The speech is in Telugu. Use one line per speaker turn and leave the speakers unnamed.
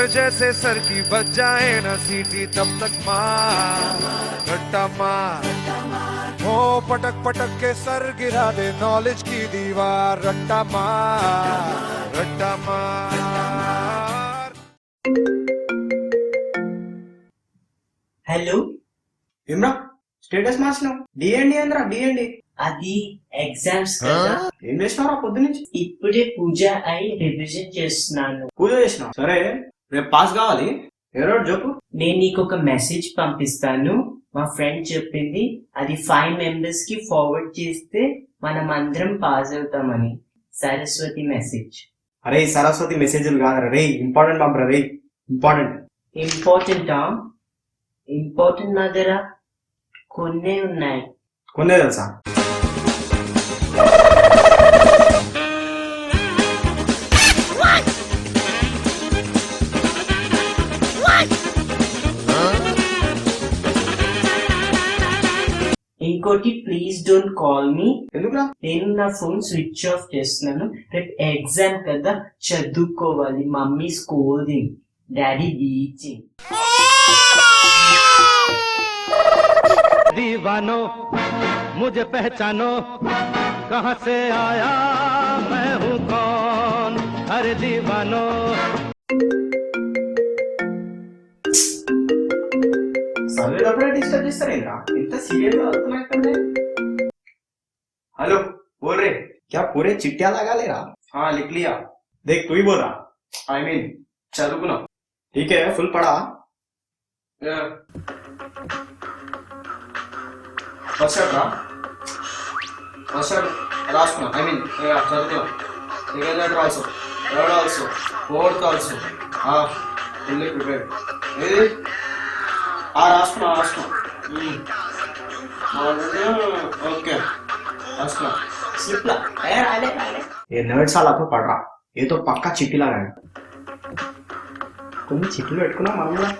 मगर जैसे सर की बज जाए ना सीटी तब तक मार रट्टा मार हो पटक पटक के सर गिरा दे नॉलेज की दीवार रट्टा मार रट्टा मार।
हेलो
ఏమ్రా స్టేటస్ మార్చినావు డిఎండి ఏంద్రా డిఎండి
అది ఎగ్జామ్స్ కదా
ఏం చేసినావురా పొద్దు నుంచి
ఇప్పుడే పూజ అయి రివిజన్ చేస్తున్నాను.
పూజ చేసినావు సరే రేపు పాస్ కావాలి ఏ రోజు చెప్పు
నేను నీకు ఒక మెసేజ్ పంపిస్తాను. మా ఫ్రెండ్ చెప్పింది అది 5 మెంబర్స్ కి ఫార్వర్డ్ చేస్తే మనం అందరం పాస్ అవుతామని. సరస్వతి మెసేజ్.
అరే సరస్వతి మెసేజ్లు కాదురా రే ఇంపార్టెంట్ పంపరా రే ఇంపార్టెంట్
ఇంపార్టెంట్ నా దగ్గర కొన్నే ఉన్నాయి.
కొన్నే తెలుసా
ఇంకోటి ప్లీజ్ డోంట్ కాల్ మీ.
ఎందుకురా
నేను నా ఫోన్ స్విచ్ ఆఫ్ చేస్తున్నాను. రేపు ఎగ్జామ్ కదా చదువుకోవాలి. Mummy scoring, daddy beaching.
दीवानो मुझे पहचानो कहां से आया मैं हूं कौन अरे दीवानो।
చదివేటప్పుడే డిస్టర్బ్ చేస్తారేంద్రా ఇంత సీరియస్ గా అవుతున్నట్టుండే. हेलो बोल रहे क्या पूरे चिट्ठियां लगा ले रहा? हाँ लिख लिया देख तू ही बोल रहा आई मीन चलो ठीक है फुल पढ़ा రాసుకున్నా ఐ మీన్ చదువుకున్నా second letter also third also fourth also fully prepared ఏది రాసుకున్నా ఓకే రాసుకున్నా స్లిప్లా ये नर्ड्स वाला तो पढ़ रहा ये तो पक्का चिट्ठी लगा है కొన్ని చిట్లు పెట్టుకున్నా మనం కూడా